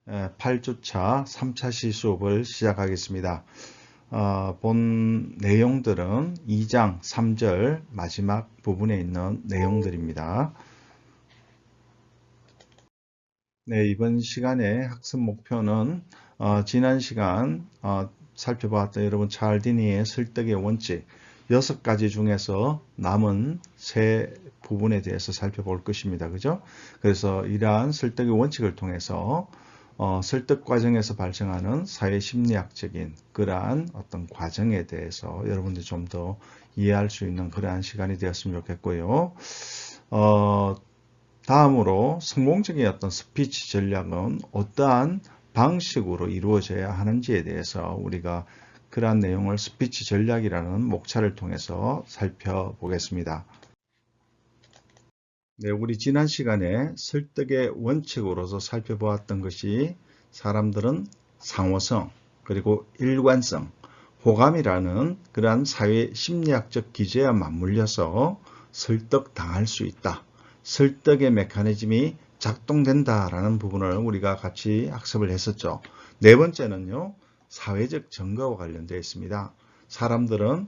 8주차 3차 시수업을 시작하겠습니다. 본 내용들은 2장 3절 마지막 부분에 있는 내용들입니다. 네, 이번 시간의 학습 목표는 지난 시간 살펴봤던 여러분 찰디니의 설득의 원칙 6가지 중에서 남은 3부분에 대해서 살펴볼 것입니다. 그죠? 그래서 이러한 설득의 원칙을 통해서 설득 과정에서 발생하는 사회 심리학적인 그러한 어떤 과정에 대해서 여러분들이 좀 더 이해할 수 있는 그러한 시간이 되었으면 좋겠고요. 다음으로 성공적인 어떤 스피치 전략은 어떠한 방식으로 이루어져야 하는지에 대해서 우리가 그러한 내용을 스피치 전략이라는 목차를 통해서 살펴보겠습니다. 네, 우리 지난 시간에 설득의 원칙으로서 살펴보았던 것이 사람들은 상호성, 그리고 일관성, 호감이라는 그러한 사회 심리학적 기제에 맞물려서 설득당할 수 있다. 설득의 메커니즘이 작동된다라는 부분을 우리가 같이 학습을 했었죠. 네 번째는요, 사회적 증거와 관련되어 있습니다. 사람들은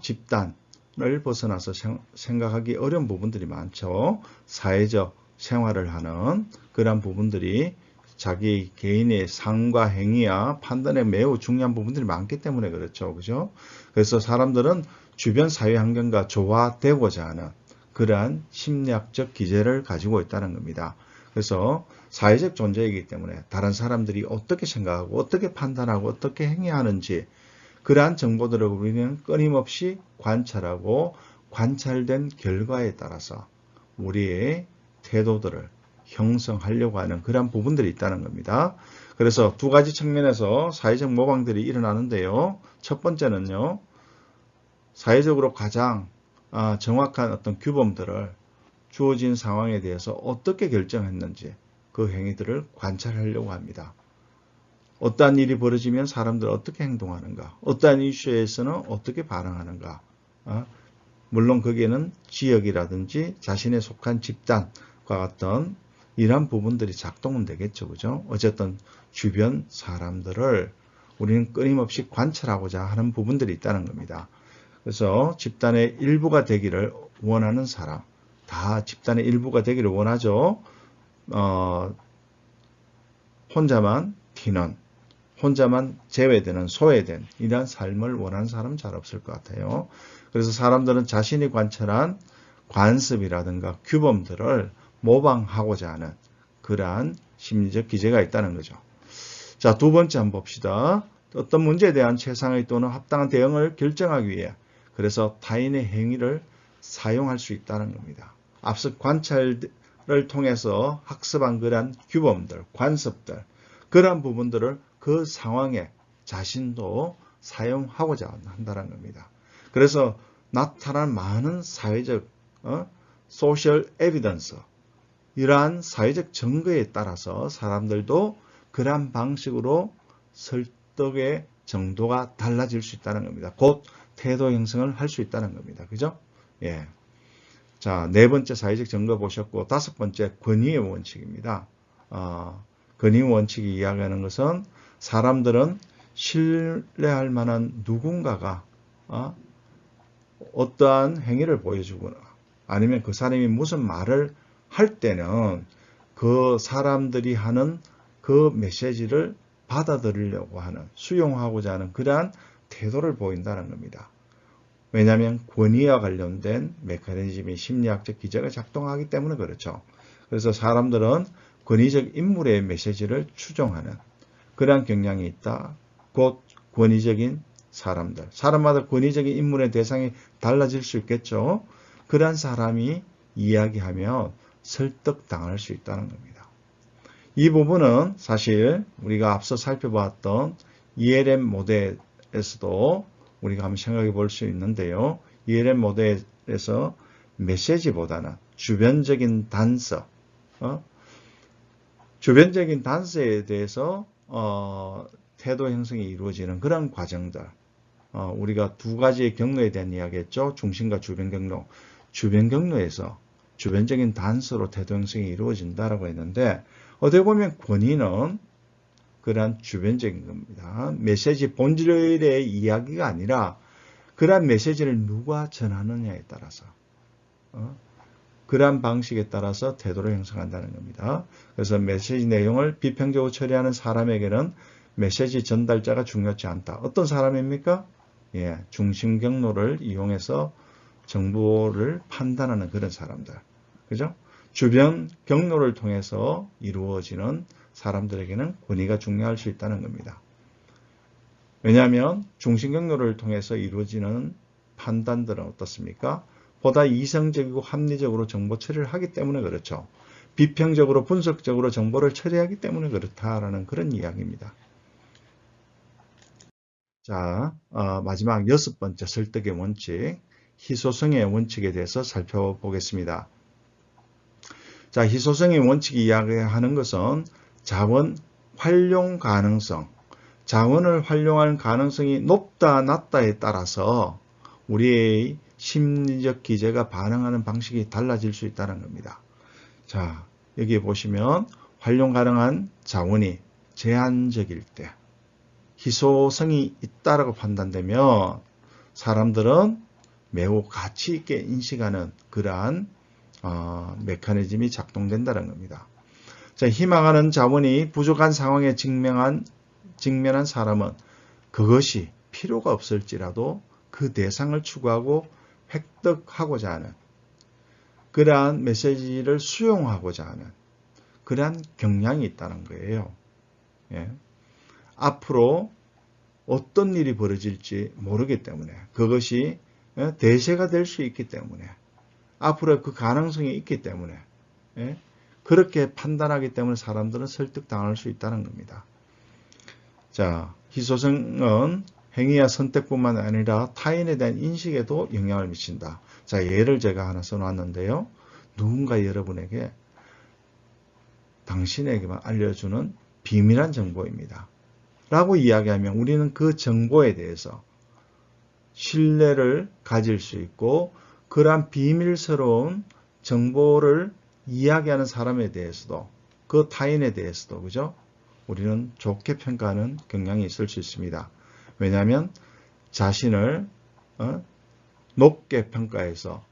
집단을 벗어나서 생각하기 어려운 부분들이 많죠. 사회적 생활을 하는 그런 부분들이 자기 개인의 삶과 행위와 판단에 매우 중요한 부분들이 많기 때문에 그렇죠. 그죠? 그래서 사람들은 주변 사회 환경과 조화되고자 하는 그러한 심리학적 기제를 가지고 있다는 겁니다. 그래서 사회적 존재이기 때문에 다른 사람들이 어떻게 생각하고 어떻게 판단하고 어떻게 행위하는지 그러한 정보들을 우리는 끊임없이 관찰하고 관찰된 결과에 따라서 우리의 태도들을 형성하려고 하는 그런 부분들이 있다는 겁니다. 그래서 두 가지 측면에서 사회적 모방들이 일어나는데요. 첫 번째는요. 사회적으로 가장 정확한 어떤 규범들을 주어진 상황에 대해서 어떻게 결정했는지 그 행위들을 관찰하려고 합니다. 어떠한 일이 벌어지면 사람들은 어떻게 행동하는가, 어떠한 이슈에서는 어떻게 반응하는가. 물론 거기에는 지역이라든지 자신에 속한 집단과 같은 이러한 부분들이 작동은 되겠죠. 그죠? 어쨌든 주변 사람들을 우리는 끊임없이 관찰하고자 하는 부분들이 있다는 겁니다. 그래서 집단의 일부가 되기를 원하는 사람, 다 집단의 일부가 되기를 원하죠. 혼자만 튀는, 혼자만 제외되는, 소외된 이러한 삶을 원하는 사람은 잘 없을 것 같아요. 그래서 사람들은 자신이 관찰한 관습이라든가 규범들을 모방하고자 하는 그러한 심리적 기제가 있다는 거죠. 자, 두 번째 한번 봅시다. 어떤 문제에 대한 최상의 또는 합당한 대응을 결정하기 위해 그래서 타인의 행위를 사용할 수 있다는 겁니다. 앞서 관찰을 통해서 학습한 그러한 규범들, 관습들, 그러한 부분들을 그 상황에 자신도 사용하고자 한다는 겁니다. 그래서 나타난 많은 사회적 소셜 에비던스, 이러한 사회적 증거에 따라서 사람들도 그러한 방식으로 설득의 정도가 달라질 수 있다는 겁니다. 곧 태도 형성을 할 수 있다는 겁니다. 그죠? 예. 자, 네 번째 사회적 증거 보셨고, 다섯 번째 권위의 원칙입니다. 권위의 원칙이 이야기하는 것은 사람들은 신뢰할 만한 누군가가 어떠한 행위를 보여주거나 아니면 그 사람이 무슨 말을 할 때는 그 사람들이 하는 그 메시지를 받아들이려고 하는, 수용하고자 하는 그러한 태도를 보인다는 겁니다. 왜냐하면 권위와 관련된 메커니즘이 심리학적 기제가 작동하기 때문에 그렇죠. 그래서 사람들은 권위적 인물의 메시지를 추종하는 그러한 경향이 있다. 곧 권위적인 사람들. 사람마다 권위적인 인물의 대상이 달라질 수 있겠죠. 그러한 사람이 이야기하면 설득당할 수 있다는 겁니다. 이 부분은 사실 우리가 앞서 살펴봤던 ELM 모델에서도 우리가 한번 생각해 볼 수 있는데요. ELM 모델에서 메시지보다는 주변적인 단서, 주변적인 단서에 대해서 태도 형성이 이루어지는 그런 과정들. 우리가 두 가지의 경로에 대한 이야기했죠. 중심과 주변 경로. 주변 경로에서 주변적인 단서로 태도 형성이 이루어진다라고 했는데 어떻게 보면 권위는 그러한 주변적인 겁니다. 메시지 본질의 이야기가 아니라 그러한 메시지를 누가 전하느냐에 따라서 그러한 방식에 따라서 태도를 형성한다는 겁니다. 그래서 메시지 내용을 비평적으로 처리하는 사람에게는 메시지 전달자가 중요하지 않다. 어떤 사람입니까? 예, 중심 경로를 이용해서 정보를 판단하는 그런 사람들. 그죠? 주변 경로를 통해서 이루어지는 사람들에게는 권위가 중요할 수 있다는 겁니다. 왜냐하면 중심 경로를 통해서 이루어지는 판단들은 어떻습니까? 보다 이성적이고 합리적으로 정보 처리를 하기 때문에 그렇죠. 비평적으로 분석적으로 정보를 처리하기 때문에 그렇다라는 그런 이야기입니다. 자, 마지막 6번째 설득의 원칙, 희소성의 원칙에 대해서 살펴보겠습니다. 자, 희소성의 원칙이 이야기하는 것은 자원 활용 가능성, 자원을 활용할 가능성이 높다 낮다에 따라서 우리의 심리적 기제가 반응하는 방식이 달라질 수 있다는 겁니다. 자, 여기 보시면 활용 가능한 자원이 제한적일 때 희소성이 있다라고 판단되면 사람들은 매우 가치 있게 인식하는 그러한 메커니즘이 작동된다는 겁니다. 자, 희망하는 자원이 부족한 상황에 직면한 사람은 그것이 필요가 없을지라도 그 대상을 추구하고 획득하고자 하는 그러한 메시지를 수용하고자 하는 그러한 경향이 있다는 거예요. 예. 앞으로 어떤 일이 벌어질지 모르기 때문에 그것이 대세가 될 수 있기 때문에 앞으로 그 가능성이 있기 때문에 그렇게 판단하기 때문에 사람들은 설득당할 수 있다는 겁니다. 자, 희소성은 행위와 선택뿐만 아니라 타인에 대한 인식에도 영향을 미친다. 자, 예를 제가 하나 써놨는데요. 누군가 여러분에게 당신에게만 알려주는 비밀한 정보입니다. 라고 이야기하면 우리는 그 정보에 대해서 신뢰를 가질 수 있고 그러한 비밀스러운 정보를 이야기하는 사람에 대해서도 그 타인에 대해서도 그죠? 우리는 좋게 평가하는 경향이 있을 수 있습니다. 왜냐하면 자신을 높게 평가해서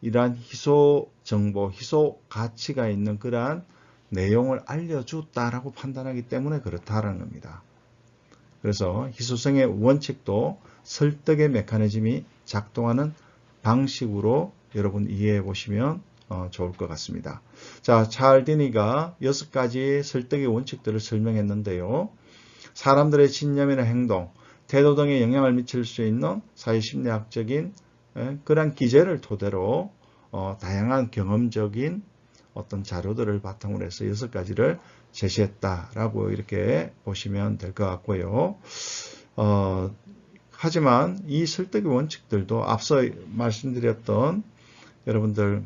이러한 희소 정보, 희소 가치가 있는 그러한 내용을 알려줬다라고 판단하기 때문에 그렇다라는 겁니다. 그래서 희소성의 원칙도 설득의 메커니즘이 작동하는 방식으로 여러분 이해해 보시면 좋을 것 같습니다. 자, 찰디니가 6가지 설득의 원칙들을 설명했는데요. 사람들의 신념이나 행동, 태도 등에 영향을 미칠 수 있는 사회심리학적인 그러한 기제를 토대로 다양한 경험적인 어떤 자료들을 바탕으로 해서 6가지를 제시했다라고 이렇게 보시면 될 것 같고요. 하지만 이 설득의 원칙들도 앞서 말씀드렸던 여러분들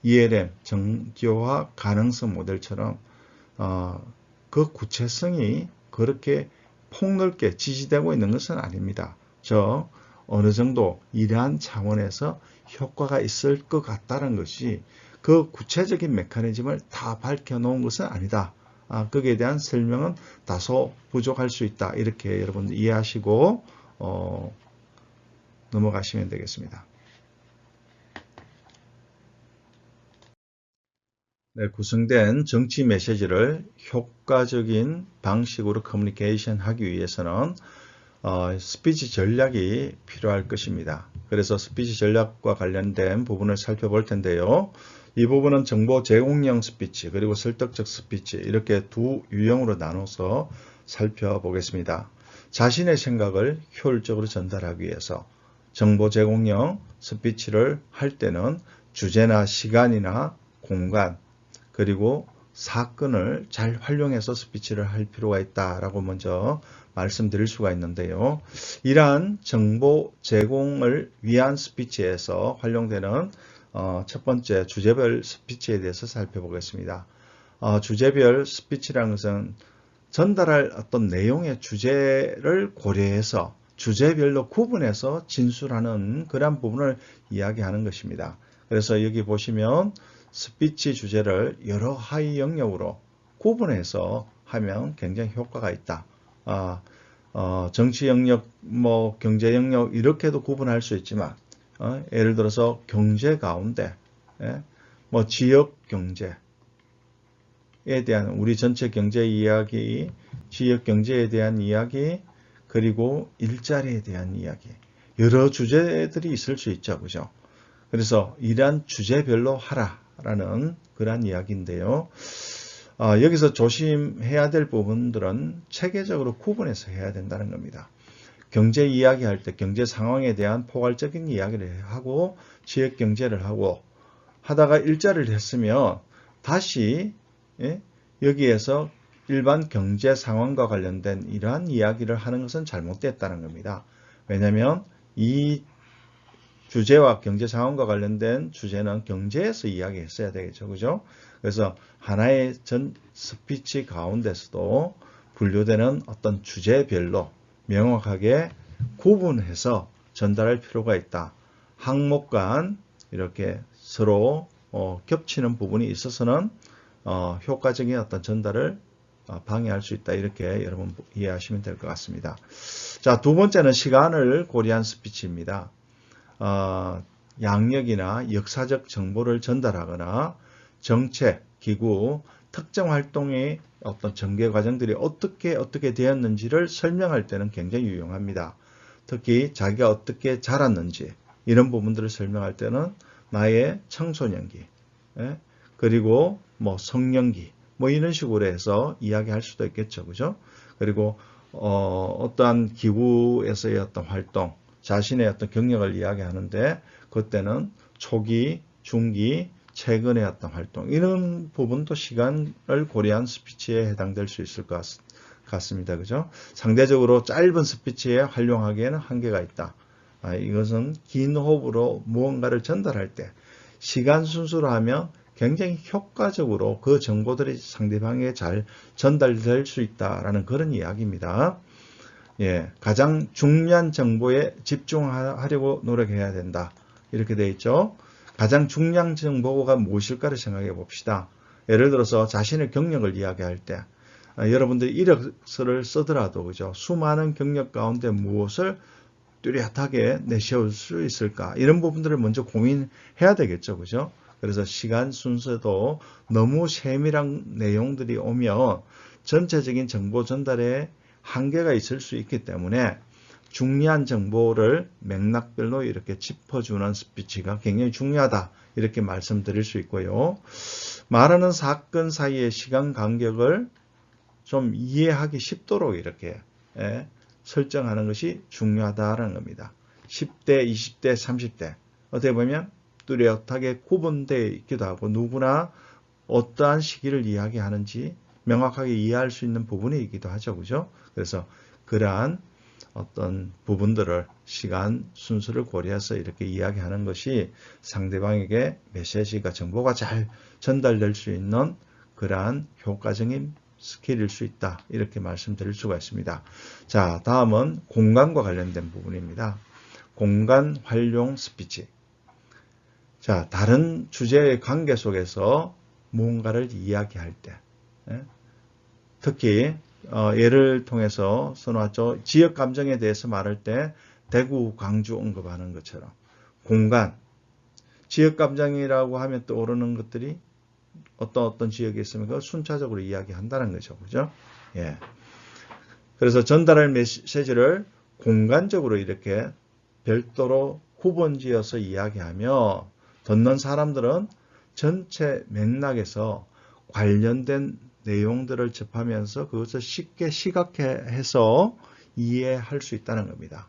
ELM, 정교화 가능성 모델처럼 그 구체성이 그렇게 폭넓게 지지되고 있는 것은 아닙니다. 어느 정도 이러한 차원에서 효과가 있을 것 같다는 것이 그 구체적인 메커니즘을 다 밝혀놓은 것은 아니다. 거기에 대한 설명은 다소 부족할 수 있다. 이렇게 여러분들 이해하시고 넘어가시면 되겠습니다. 네, 구성된 정치 메시지를 효과적인 방식으로 커뮤니케이션 하기 위해서는 스피치 전략이 필요할 것입니다. 그래서 스피치 전략과 관련된 부분을 살펴볼 텐데요. 이 부분은 정보 제공형 스피치 그리고 설득적 스피치 이렇게 두 유형으로 나눠서 살펴보겠습니다. 자신의 생각을 효율적으로 전달하기 위해서 정보 제공형 스피치를 할 때는 주제나 시간이나 공간 그리고 사건을 잘 활용해서 스피치를 할 필요가 있다라고 먼저 말씀드릴 수가 있는데요. 이러한 정보 제공을 위한 스피치에서 활용되는 첫 번째 주제별 스피치에 대해서 살펴보겠습니다. 주제별 스피치라는 것은 전달할 어떤 내용의 주제를 고려해서 주제별로 구분해서 진술하는 그런 부분을 이야기하는 것입니다. 그래서 여기 보시면 스피치 주제를 여러 하위 영역으로 구분해서 하면 굉장히 효과가 있다. 정치 영역, 뭐 경제 영역 이렇게도 구분할 수 있지만 예를 들어서 경제 가운데 뭐 지역 경제에 대한 우리 전체 경제 이야기, 지역 경제에 대한 이야기, 그리고 일자리에 대한 이야기, 여러 주제들이 있을 수 있죠, 그죠? 그래서 이러한 주제별로 하라라는 그러한 이야기인데요. 여기서 조심해야 될 부분들은 체계적으로 구분해서 해야 된다는 겁니다. 경제 이야기할 때 경제 상황에 대한 포괄적인 이야기를 하고 지역 경제를 하고 하다가 일자리를 했으면 다시 여기에서 일반 경제 상황과 관련된 이러한 이야기를 하는 것은 잘못됐다는 겁니다. 왜냐하면 이 주제와 경제 상황과 관련된 주제는 경제에서 이야기했어야 되겠죠. 그죠? 그래서 하나의 전 스피치 가운데서도 분류되는 어떤 주제별로 명확하게 구분해서 전달할 필요가 있다. 항목 간 이렇게 서로 겹치는 부분이 있어서는 효과적인 어떤 전달을 방해할 수 있다. 이렇게 여러분 이해하시면 될 것 같습니다. 자, 두 번째는 시간을 고려한 스피치입니다. 양력이나 역사적 정보를 전달하거나 정책, 기구, 특정 활동의 어떤 전개 과정들이 어떻게 되었는지를 설명할 때는 굉장히 유용합니다. 특히 자기가 어떻게 자랐는지 이런 부분들을 설명할 때는 나의 청소년기, 그리고 뭐 성년기, 뭐 이런 식으로 해서 이야기할 수도 있겠죠, 그죠? 그리고 어떠한 기구에서의 어떤 활동, 자신의 어떤 경력을 이야기하는데 그때는 초기, 중기, 최근의 어떤 활동 이런 부분도 시간을 고려한 스피치에 해당될 수 있을 것 같습니다. 그죠? 상대적으로 짧은 스피치에 활용하기에는 한계가 있다. 이것은 긴 호흡으로 무언가를 전달할 때 시간 순서로 하면 굉장히 효과적으로 그 정보들이 상대방에게 잘 전달될 수 있다라는 그런 이야기입니다. 예, 가장 중요한 정보에 집중하려고 노력해야 된다. 이렇게 되어 있죠. 가장 중요한 정보가 무엇일까를 생각해 봅시다. 예를 들어서 자신의 경력을 이야기할 때 여러분들이 이력서를 쓰더라도 그죠? 수많은 경력 가운데 무엇을 뚜렷하게 내세울 수 있을까? 이런 부분들을 먼저 고민해야 되겠죠. 그죠? 그래서 시간 순서도 너무 세밀한 내용들이 오면 전체적인 정보 전달에 한계가 있을 수 있기 때문에 중요한 정보를 맥락별로 이렇게 짚어주는 스피치가 굉장히 중요하다. 이렇게 말씀드릴 수 있고요. 말하는 사건 사이의 시간 간격을 좀 이해하기 쉽도록 이렇게 설정하는 것이 중요하다는 겁니다. 10대, 20대, 30대 어떻게 보면 뚜렷하게 구분되어 있기도 하고 누구나 어떠한 시기를 이야기하는지 명확하게 이해할 수 있는 부분이기도 하죠. 그죠? 그래서 그러한 어떤 부분들을 시간 순서를 고려해서 이렇게 이야기하는 것이 상대방에게 메시지가 정보가 잘 전달될 수 있는 그러한 효과적인 스킬일 수 있다. 이렇게 말씀드릴 수가 있습니다. 자, 다음은 공간과 관련된 부분입니다. 공간 활용 스피치. 자, 다른 주제의 관계 속에서 무언가를 이야기할 때 특히 예를 통해서 써놨죠. 지역 감정에 대해서 말할 때 대구, 광주 언급하는 것처럼 공간, 지역 감정이라고 하면 떠오르는 것들이 어떤 지역에 있으면 그걸 순차적으로 이야기한다는 거죠. 그죠? 예. 그래서 전달할 메시지를 공간적으로 이렇게 별도로 구분지어서 이야기하며 듣는 사람들은 전체 맥락에서 관련된 내용들을 접하면서 그것을 쉽게 시각화해서 이해할 수 있다는 겁니다.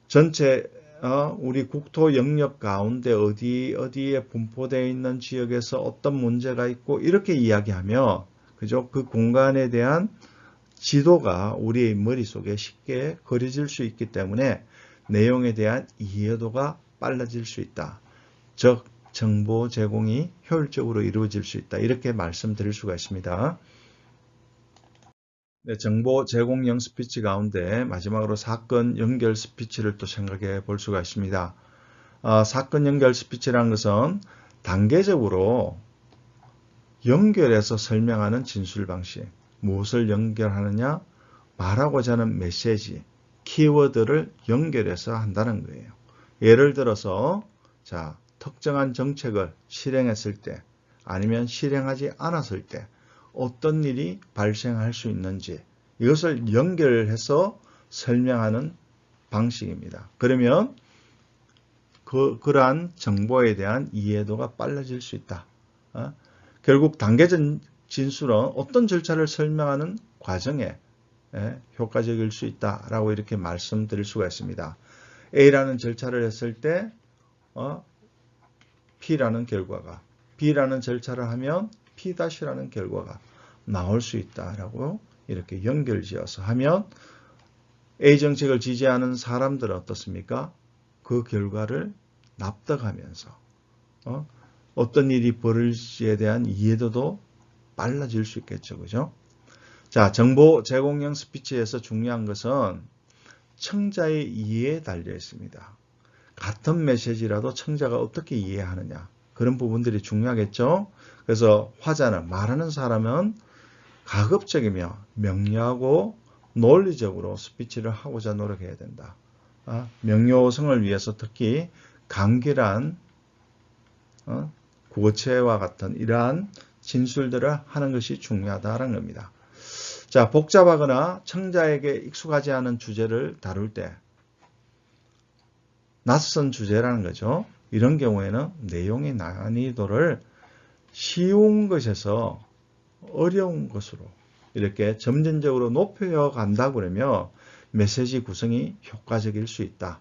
전체 우리 국토 영역 가운데 어디에 분포되어 있는 지역에서 어떤 문제가 있고 이렇게 이야기하면 그죠? 그 공간에 대한 지도가 우리의 머릿속에 쉽게 그려질 수 있기 때문에 내용에 대한 이해도가 빨라질 수 있다. 즉 정보 제공이 효율적으로 이루어질 수 있다. 이렇게 말씀드릴 수가 있습니다. 네, 정보 제공형 스피치 가운데 마지막으로 사건 연결 스피치를 또 생각해 볼 수가 있습니다. 사건 연결 스피치라는 것은 단계적으로 연결해서 설명하는 진술 방식. 무엇을 연결하느냐? 말하고자 하는 메시지, 키워드를 연결해서 한다는 거예요. 예를 들어서 자, 특정한 정책을 실행했을 때 아니면 실행하지 않았을 때 어떤 일이 발생할 수 있는지 이것을 연결해서 설명하는 방식입니다. 그러면 그러한 정보에 대한 이해도가 빨라질 수 있다. 결국 단계적 진술은 어떤 절차를 설명하는 과정에 효과적일 수 있다라고 이렇게 말씀드릴 수가 있습니다. A라는 절차를 했을 때 P라는 결과가, B라는 절차를 하면 P-라는 결과가 나올 수 있다라고 이렇게 연결지어서 하면 A 정책을 지지하는 사람들은 어떻습니까? 그 결과를 납득하면서 어떤 일이 벌어질지에 대한 이해도도 빨라질 수 있겠죠. 그죠? 자, 정보 제공형 스피치에서 중요한 것은 청자의 이해에 달려 있습니다. 같은 메시지라도 청자가 어떻게 이해하느냐. 그런 부분들이 중요하겠죠. 그래서 화자는, 말하는 사람은 가급적이며 명료하고 논리적으로 스피치를 하고자 노력해야 된다. 명료성을 위해서 특히 간결한 구어체와 같은 이러한 진술들을 하는 것이 중요하다는 겁니다. 자, 복잡하거나 청자에게 익숙하지 않은 주제를 다룰 때 낯선 주제라는 거죠. 이런 경우에는 내용의 난이도를 쉬운 것에서 어려운 것으로 이렇게 점진적으로 높여 간다 그러면 메시지 구성이 효과적일 수 있다.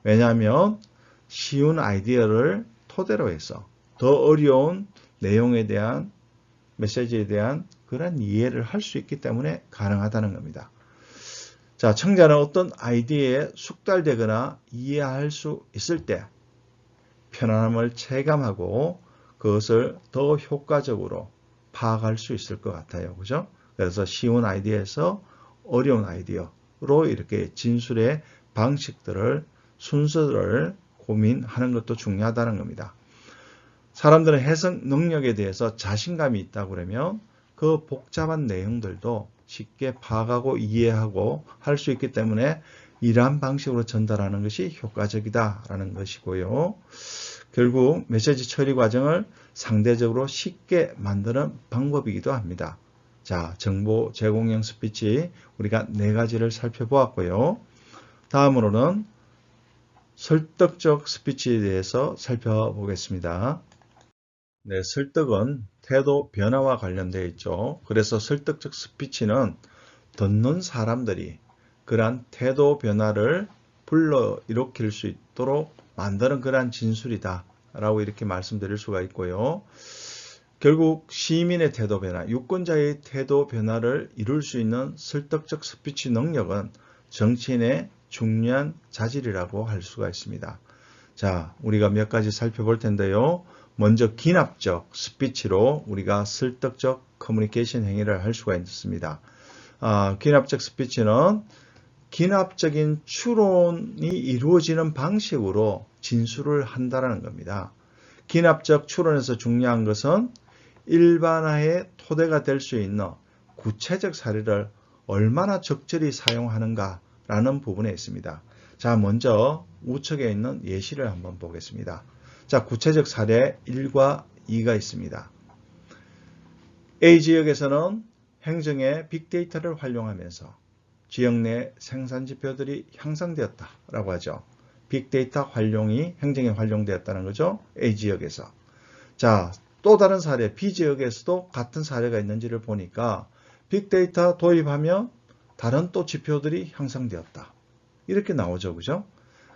왜냐하면 쉬운 아이디어를 토대로 해서 더 어려운 내용에 대한 메시지에 대한 그런 이해를 할 수 있기 때문에 가능하다는 겁니다. 자, 청자는 어떤 아이디어에 숙달되거나 이해할 수 있을 때 편안함을 체감하고 그것을 더 효과적으로 파악할 수 있을 것 같아요. 그죠? 그래서 쉬운 아이디어에서 어려운 아이디어로 이렇게 진술의 방식들을, 순서를 고민하는 것도 중요하다는 겁니다. 사람들은 해석 능력에 대해서 자신감이 있다고 그러면 그 복잡한 내용들도 쉽게 파악하고 이해하고 할 수 있기 때문에 이러한 방식으로 전달하는 것이 효과적이다라는 것이고요. 결국 메시지 처리 과정을 상대적으로 쉽게 만드는 방법이기도 합니다. 자, 정보 제공형 스피치 우리가 4가지를 살펴보았고요. 다음으로는 설득적 스피치에 대해서 살펴보겠습니다. 네, 설득은 태도 변화와 관련되어 있죠. 그래서 설득적 스피치는 듣는 사람들이 그러한 태도 변화를 불러일으킬 수 있도록 만드는 그러한 진술이다 라고 이렇게 말씀드릴 수가 있고요. 결국 시민의 태도 변화, 유권자의 태도 변화를 이룰 수 있는 설득적 스피치 능력은 정치인의 중요한 자질이라고 할 수가 있습니다. 자, 우리가 몇 가지 살펴볼 텐데요. 먼저 기납적 스피치로 우리가 설득적 커뮤니케이션 행위를 할 수가 있습니다. 기납적 스피치는 기납적인 추론이 이루어지는 방식으로 진술을 한다는 겁니다. 기납적 추론에서 중요한 것은 일반화의 토대가 될 수 있는 구체적 사례를 얼마나 적절히 사용하는가라는 부분에 있습니다. 자, 먼저 우측에 있는 예시를 한번 보겠습니다. 자, 구체적 사례 1과 2가 있습니다. A 지역에서는 행정의 빅데이터를 활용하면서 지역 내 생산 지표들이 향상되었다라고 하죠. 빅데이터 활용이 행정에 활용되었다는 거죠. A 지역에서. 자, 또 다른 사례 B 지역에서도 같은 사례가 있는지를 보니까 빅데이터 도입하면 다른 또 지표들이 향상되었다. 이렇게 나오죠. 그죠?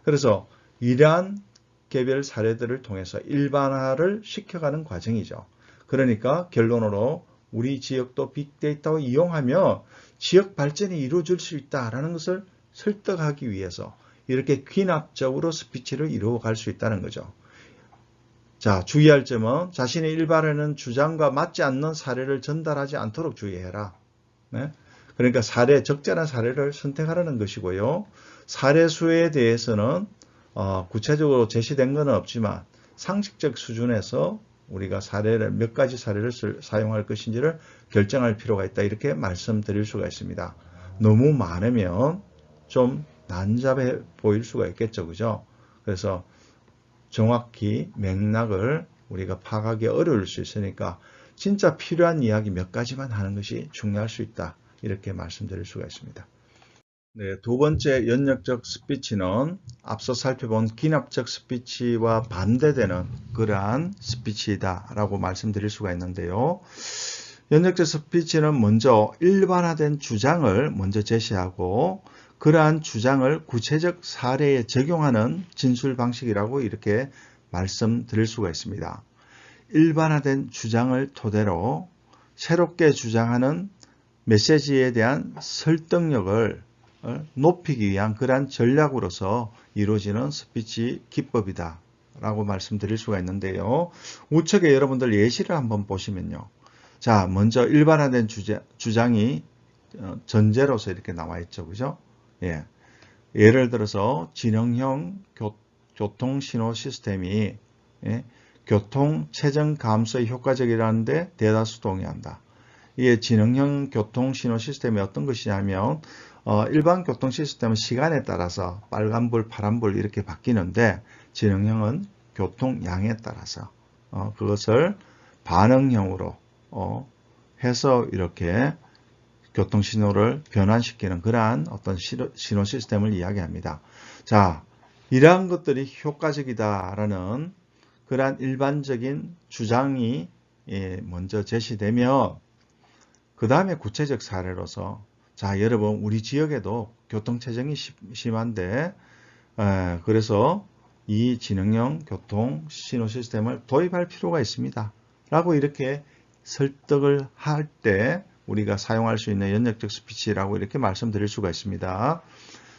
그래서 이러한 개별 사례들을 통해서 일반화를 시켜가는 과정이죠. 그러니까 결론으로 우리 지역도 빅데이터を이용하며 지역 발전이 이루어질 수 있다는 것을 설득하기 위해서 이렇게 귀납적으로 스피치를 이루어갈 수 있다는 거죠. 자, 주의할 점은 자신의 일반화하는 주장과 맞지 않는 사례를 전달하지 않도록 주의해라. 네? 그러니까 적절한 사례를 선택하라는 것이고요. 사례 수에 대해서는 구체적으로 제시된 것은 없지만 상식적 수준에서 우리가 사례를 몇 가지 사례를 사용할 것인지를 결정할 필요가 있다. 이렇게 말씀드릴 수가 있습니다. 너무 많으면 좀 난잡해 보일 수가 있겠죠. 그죠? 그래서 정확히 맥락을 우리가 파악하기 어려울 수 있으니까 진짜 필요한 이야기 몇 가지만 하는 것이 중요할 수 있다. 이렇게 말씀드릴 수가 있습니다. 네, 두 번째 연역적 스피치는 앞서 살펴본 기납적 스피치와 반대되는 그러한 스피치다라고 말씀드릴 수가 있는데요. 연역적 스피치는 먼저 일반화된 주장을 먼저 제시하고 그러한 주장을 구체적 사례에 적용하는 진술 방식이라고 이렇게 말씀드릴 수가 있습니다. 일반화된 주장을 토대로 새롭게 주장하는 메시지에 대한 설득력을 높이기 위한 그러한 전략으로서 이루어지는 스피치 기법이다 라고 말씀드릴 수가 있는데요. 우측에 여러분들 예시를 한번 보시면요. 자, 먼저 일반화된 주장이 전제로서 이렇게 나와 있죠. 그죠? 예. 예를 들어서 지능형 교통신호 시스템이 교통 체증 감소에 효과적이라는데 대다수 동의한다. 이게 지능형 교통신호 시스템이 어떤 것이냐면 일반 교통 시스템은 시간에 따라서 빨간불, 파란불 이렇게 바뀌는데 지능형은 교통량에 따라서 그것을 반응형으로 해서 이렇게 교통신호를 변환시키는 그러한 어떤 신호 시스템을 이야기합니다. 자, 이러한 것들이 효과적이다라는 그러한 일반적인 주장이 먼저 제시되면 그 다음에 구체적 사례로서 자, 여러분 우리 지역에도 교통체증이 심한데 그래서 이 지능형 교통 신호 시스템을 도입할 필요가 있습니다. 라고 이렇게 설득을 할 때 우리가 사용할 수 있는 연역적 스피치라고 이렇게 말씀드릴 수가 있습니다.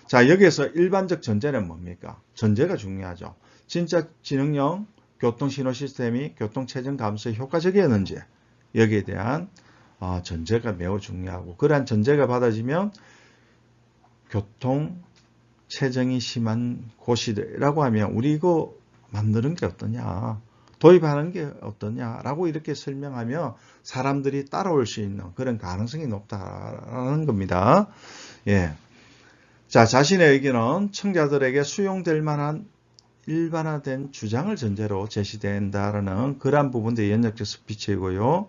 자, 여기에서 일반적 전제는 뭡니까? 전제가 중요하죠. 진짜 지능형 교통신호 시스템이 교통체증 감소에 효과적이었는지 여기에 대한 전제가 매우 중요하고 그러한 전제가 받아지면 교통체증이 심한 곳이라고 하면 우리 이거 만드는 게 어떠냐 도입하는 게 어떠냐라고 이렇게 설명하면 사람들이 따라올 수 있는 그런 가능성이 높다라는 겁니다. 예. 자, 자신의 의견은 청자들에게 수용될 만한 일반화된 주장을 전제로 제시된다라는 그러한 부분들이 연역적 스피치이고요.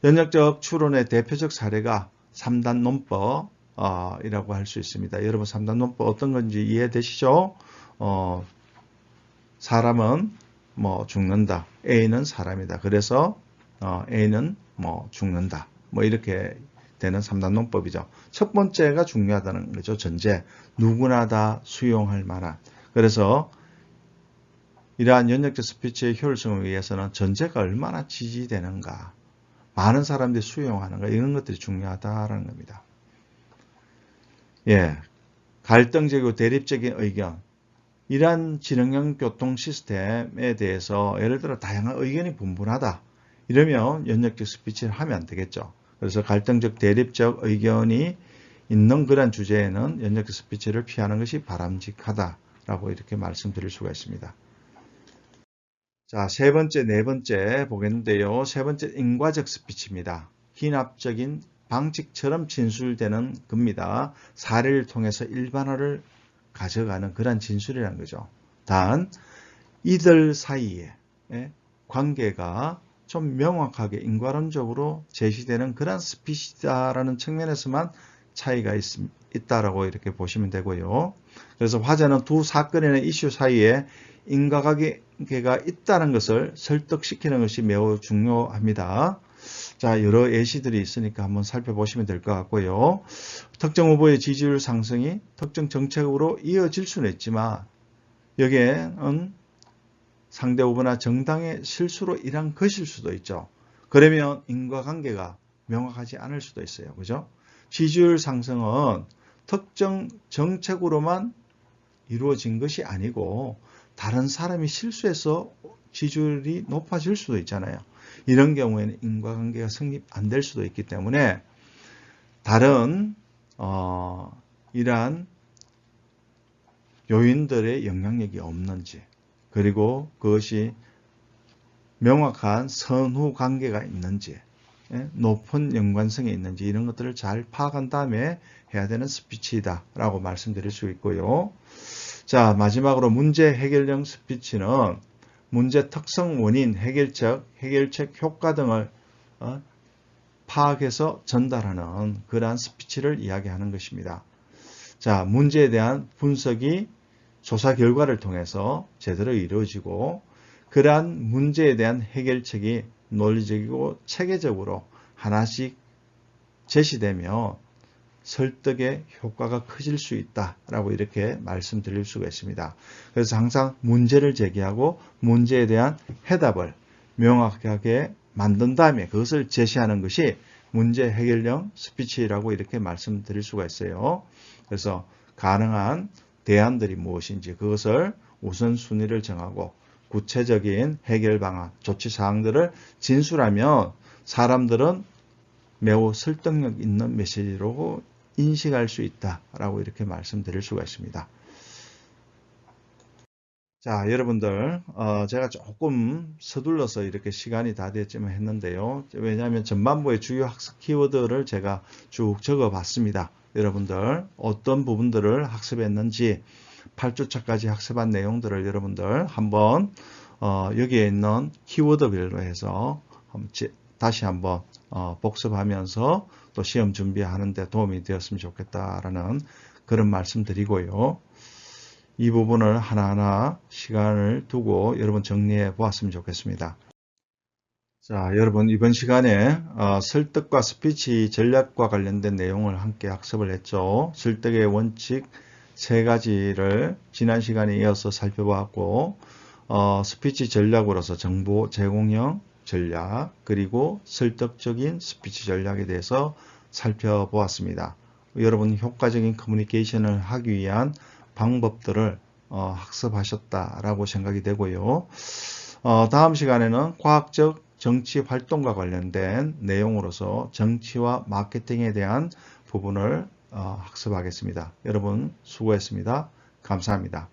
연역적 추론의 대표적 사례가 3단 논법이라고 할 수 있습니다. 여러분 3단 논법 어떤 건지 이해되시죠? 사람은 죽는다. A는 사람이다. 그래서 A는 죽는다. 이렇게 되는 3단 논법이죠. 첫 번째가 중요하다는 거죠. 전제. 누구나 다 수용할 만한. 그래서 이러한 연역적 스피치의 효율성을 위해서는 전제가 얼마나 지지되는가. 많은 사람들이 수용하는가. 이런 것들이 중요하다라는 겁니다. 예. 갈등적이고 대립적인 의견. 이러한 지능형 교통 시스템에 대해서 예를 들어 다양한 의견이 분분하다. 이러면 연역적 스피치를 하면 안 되겠죠. 그래서 갈등적 대립적 의견이 있는 그런 주제에는 연역적 스피치를 피하는 것이 바람직하다라고 이렇게 말씀드릴 수가 있습니다. 자, 세 번째, 네 번째 보겠는데요. 세 번째 인과적 스피치입니다. 기납적인 방식처럼 진술되는 겁니다. 사례를 통해서 일반화를 가져가는 그런 진술이라는 거죠. 단 이들 사이에 관계가 좀 명확하게 인과론적으로 제시되는 그런 스피치다라는 측면에서만 차이가 있다라고 이렇게 보시면 되고요. 그래서 화자는 두 사건이나 이슈 사이에 인과관계가 있다는 것을 설득시키는 것이 매우 중요합니다. 자, 여러 예시들이 있으니까 한번 살펴보시면 될 것 같고요. 특정 후보의 지지율 상승이 특정 정책으로 이어질 수는 있지만 여기에는 상대 후보나 정당의 실수로 일한 것일 수도 있죠. 그러면 인과관계가 명확하지 않을 수도 있어요. 그죠? 지지율 상승은 특정 정책으로만 이루어진 것이 아니고 다른 사람이 실수해서 지지율이 높아질 수도 있잖아요. 이런 경우에는 인과관계가 성립 안 될 수도 있기 때문에 다른 이러한 요인들의 영향력이 없는지 그리고 그것이 명확한 선후 관계가 있는지, 높은 연관성이 있는지 이런 것들을 잘 파악한 다음에 해야 되는 스피치이다 라고 말씀드릴 수 있고요. 자, 마지막으로 문제 해결형 스피치는 문제 특성, 원인, 해결책 효과 등을 파악해서 전달하는 그러한 스피치를 이야기하는 것입니다. 자, 문제에 대한 분석이 조사 결과를 통해서 제대로 이루어지고 그러한 문제에 대한 해결책이 논리적이고 체계적으로 하나씩 제시되며 설득의 효과가 커질 수 있다라고 이렇게 말씀드릴 수가 있습니다. 그래서 항상 문제를 제기하고 문제에 대한 해답을 명확하게 만든 다음에 그것을 제시하는 것이 문제 해결형 스피치라고 이렇게 말씀드릴 수가 있어요. 그래서 가능한 대안들이 무엇인지 그것을 우선순위를 정하고 구체적인 해결 방안, 조치 사항들을 진술하면 사람들은 매우 설득력 있는 메시지로 인식할 수 있다라고 이렇게 말씀드릴 수가 있습니다. 자, 여러분들 제가 조금 서둘러서 이렇게 시간이 다 됐지만 했는데요. 왜냐하면 전반부의 주요 학습 키워드를 제가 쭉 적어 봤습니다. 여러분들 어떤 부분들을 학습했는지 8주차까지 학습한 내용들을 여러분들 한번 여기에 있는 키워드별로 해서 다시 한번 복습하면서 또 시험 준비하는 데 도움이 되었으면 좋겠다라는 그런 말씀 드리고요. 이 부분을 하나하나 시간을 두고 여러분 정리해 보았으면 좋겠습니다. 자, 여러분 이번 시간에 설득과 스피치 전략과 관련된 내용을 함께 학습을 했죠. 설득의 원칙 3가지를 지난 시간에 이어서 살펴보았고 스피치 전략으로서 정보 제공형 전략 그리고 설득적인 스피치 전략에 대해서 살펴보았습니다. 여러분 효과적인 커뮤니케이션을 하기 위한 방법들을 학습하셨다라고 생각이 되고요. 다음 시간에는 과학적 정치 활동과 관련된 내용으로서 정치와 마케팅에 대한 부분을 학습하겠습니다. 여러분 수고했습니다. 감사합니다.